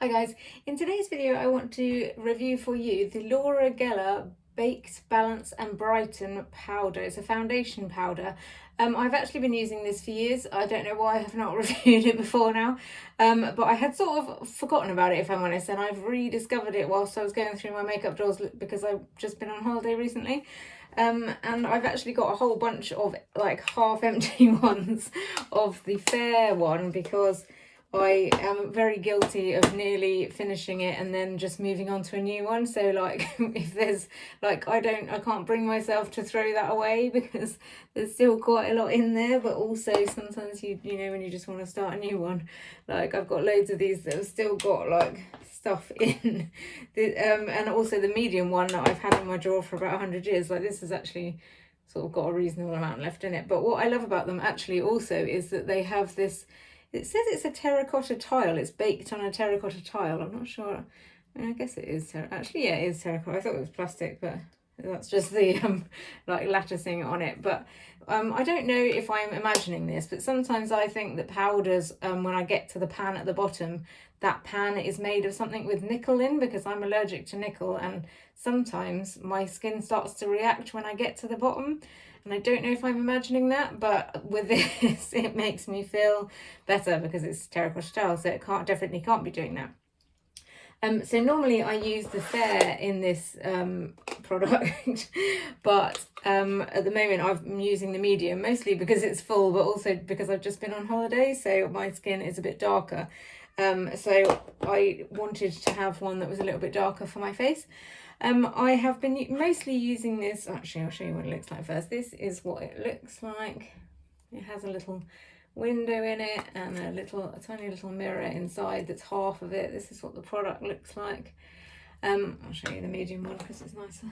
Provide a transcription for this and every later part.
Hi guys, in today's video I want to review for you the Laura Geller Baked Balance and Brighten powder. It's a foundation powder. I've actually been using this for years. I don't know why I have not reviewed it before now, but I had sort of forgotten about it, if I'm honest, and I've rediscovered it whilst I was going through my makeup drawers because I've just been on holiday recently. And I've actually got a whole bunch of like half empty ones of the fair one because I am very guilty of nearly finishing it and then just moving on to a new one. So like if there's like I can't bring myself to throw that away because there's still quite a lot in there, but also sometimes you know when you just want to start a new one, like I've got loads of these that have still got like stuff in the and also the medium one that I've had in my drawer for about 100 years. Like this has actually sort of got a reasonable amount left in it. But what I love about them actually also is that they have this. It says it's a terracotta tile. It's baked on a terracotta tile. I'm not sure. I mean, I guess it is. Actually, yeah, it is terracotta. I thought it was plastic, but that's just the like latticing on it. But I don't know if I'm imagining this, but sometimes I think that powders, when I get to the pan at the bottom, that pan is made of something with nickel in because I'm allergic to nickel, and sometimes my skin starts to react when I get to the bottom. And I don't know if I'm imagining that, but with this, it makes me feel better because it's terracotta tile, so it definitely can't be doing that. So normally I use the fair in this product, but at the moment I'm using the medium, mostly because it's full, but also because I've just been on holiday, so my skin is a bit darker. So I wanted to have one that was a little bit darker for my face. I have been mostly using this. Actually, I'll show you what it looks like first. This is what it looks like. It has a little window in it and a tiny little mirror inside that's half of it. This is what the product looks like. I'll show you the medium one because it's nicer.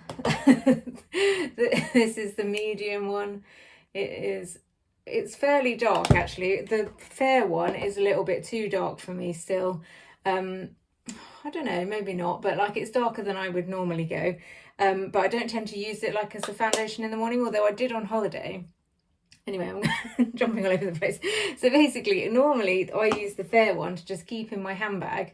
This is the medium one. It's fairly dark actually. The fair one is a little bit too dark for me still. I don't know, maybe not, but like it's darker than I would normally go. But I don't tend to use it like as a foundation in the morning, although I did on holiday. Anyway, I'm jumping all over the place. So basically, normally I use the fair one to just keep in my handbag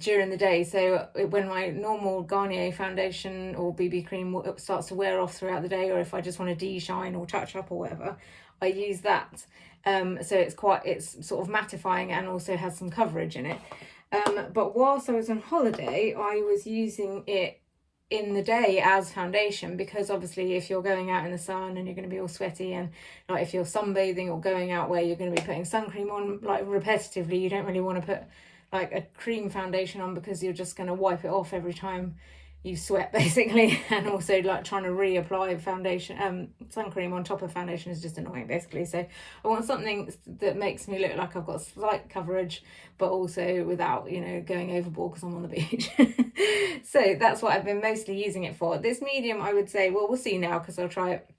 during the day. So when my normal Garnier foundation or BB cream starts to wear off throughout the day, or if I just want to de-shine or touch up or whatever, I use that. So it's sort of mattifying and also has some coverage in it. But whilst I was on holiday, I was using it in the day as foundation because obviously if you're going out in the sun and you're going to be all sweaty, and like if you're sunbathing or going out where you're going to be putting sun cream on like repetitively, you don't really want to put like a cream foundation on because you're just going to wipe it off every time you sweat basically. And also like trying to reapply foundation sun cream on top of foundation is just annoying basically. So I want something that makes me look like I've got slight coverage but also without, you know, going overboard because I'm on the beach. So that's what I've been mostly using it for. This medium, I would say, well, we'll see now because I'll try it,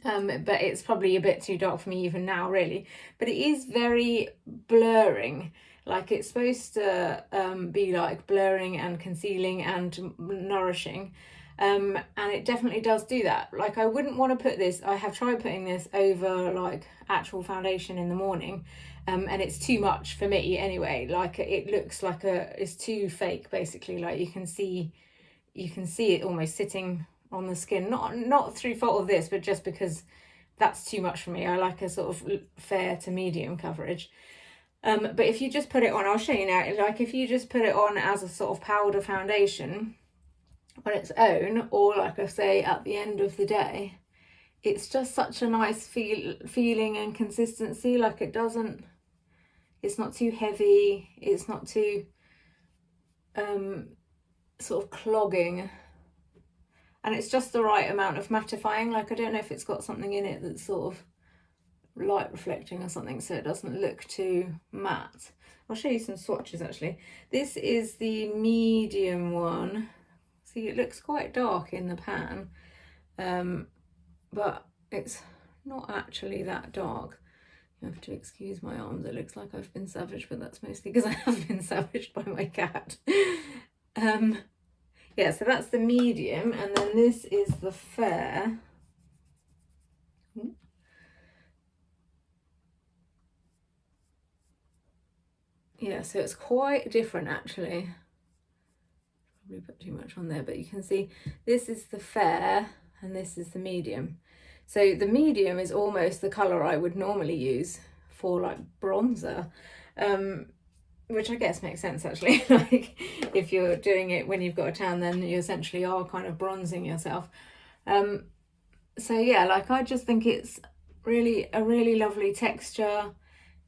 but it's probably a bit too dark for me even now really. But it is very blurring. Like it's supposed to be like blurring and concealing and nourishing, and it definitely does do that. Like I wouldn't want to put this, I have tried putting this over like actual foundation in the morning, and it's too much for me anyway. Like it looks like it's too fake basically. Like you can see it almost sitting on the skin, not through fault of this, but just because that's too much for me. I like a sort of fair to medium coverage. But if you just put it on, I'll show you now, like if you just put it on as a sort of powder foundation on its own, or like I say at the end of the day, it's just such a nice feeling and consistency. Like it's not too heavy, it's not too sort of clogging, and it's just the right amount of mattifying. Like I don't know if it's got something in it that's sort of light reflecting or something so it doesn't look too matte. I'll show you some swatches actually. This is the medium one. See, it looks quite dark in the pan, but it's not actually that dark. You have to excuse my arms, it looks like I've been savaged, but that's mostly because I have been savaged by my cat. Yeah, so that's the medium, and then this is the fair. Yeah, so it's quite different actually. Probably put too much on there, but you can see this is the fair and this is the medium. So the medium is almost the colour I would normally use for like bronzer, which I guess makes sense actually. Like if you're doing it when you've got a tan, then you essentially are kind of bronzing yourself. So yeah, like I just think it's really a really lovely texture.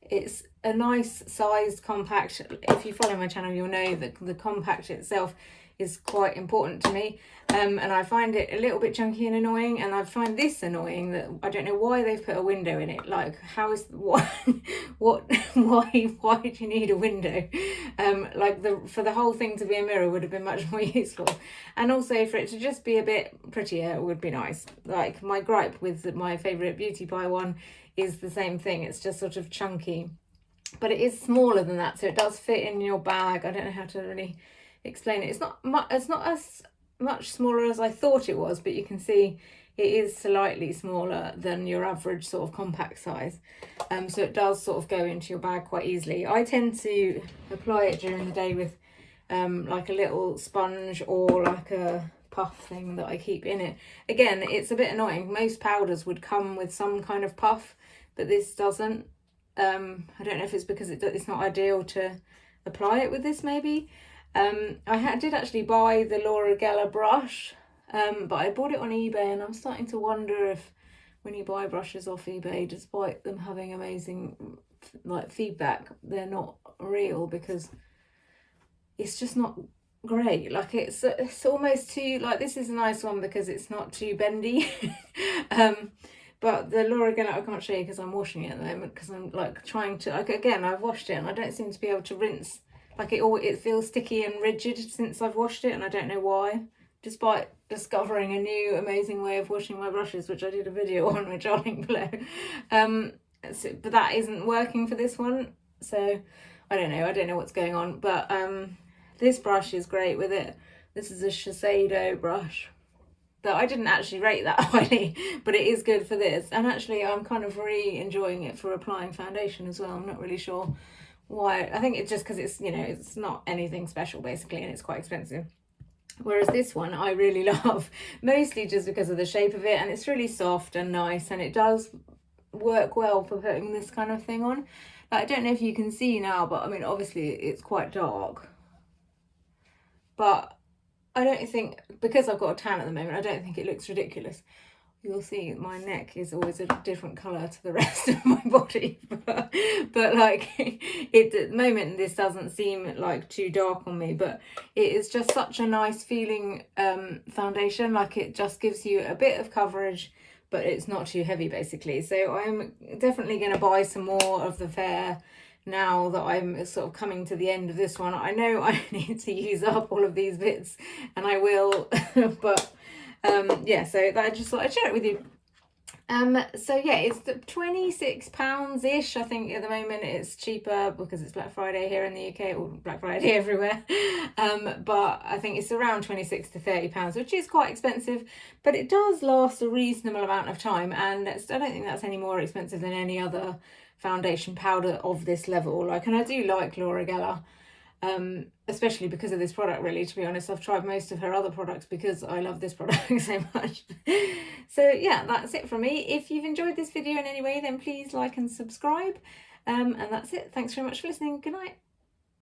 It's a nice sized compact. If you follow my channel, you'll know that the compact itself is quite important to me, and I find it a little bit chunky and annoying, and I find this annoying that I don't know why they've put a window in it. Like, how is what why do you need a window? Like for the whole thing to be a mirror would have been much more useful, and also for it to just be a bit prettier would be nice. Like my gripe with my favorite Beauty Pie one is the same thing. It's just sort of chunky, but it is smaller than that, so it does fit in your bag. I don't know how to really explain it. It's not as much smaller as I thought it was, but you can see it is slightly smaller than your average sort of compact size, so it does sort of go into your bag quite easily. I tend to apply it during the day with like a little sponge or like a puff thing that I keep in it. Again, it's a bit annoying. Most powders would come with some kind of puff, but this doesn't. I don't know if it's because it's not ideal to apply it with this, maybe. I did actually buy the Laura Geller brush, but I bought it on eBay, and I'm starting to wonder if when you buy brushes off eBay, despite them having amazing like feedback, they're not real, because it's just not great. Like it's almost too, like, this is a nice one because it's not too bendy. But the Laura Geller I can't show you because I'm washing it at the moment, because I'm like trying to, like, again, I've washed it and I don't seem to be able to rinse. Like it feels sticky and rigid since I've washed it, and I don't know why, despite discovering a new amazing way of washing my brushes, which I did a video on, which I'll link below. But that isn't working for this one, so I don't know what's going on. But this brush is great with it. This is a Shiseido brush that I didn't actually rate that highly, but it is good for this. And actually I'm kind of really enjoying it for applying foundation as well. I'm not really sure why. I think it's just because it's, you know, it's not anything special basically, and it's quite expensive. Whereas this one I really love, mostly just because of the shape of it, and it's really soft and nice, and it does work well for putting this kind of thing on. Like, I don't know if you can see now, but I mean obviously it's quite dark, but I don't think, because I've got a tan at the moment, I don't think it looks ridiculous. You'll see my neck is always a different colour to the rest of my body, but like it, at the moment this doesn't seem like too dark on me, but it is just such a nice feeling foundation. Like it just gives you a bit of coverage, but it's not too heavy basically. So I'm definitely going to buy some more of the fair now that I'm sort of coming to the end of this one. I know I need to use up all of these bits, and I will, but yeah, so that I just thought I'd share it with you. So yeah, it's £26-ish. I think at the moment it's cheaper because it's Black Friday here in the UK, or Black Friday everywhere. But I think it's around £26 to £30, which is quite expensive, but it does last a reasonable amount of time, and I don't think that's any more expensive than any other foundation powder of this level. Like, and I do like Laura Geller, especially because of this product, really, to be honest. I've tried most of her other products because I love this product so much. So yeah, that's it from me. If you've enjoyed this video in any way, then please like and subscribe, and that's it. Thanks very much for listening. Good night.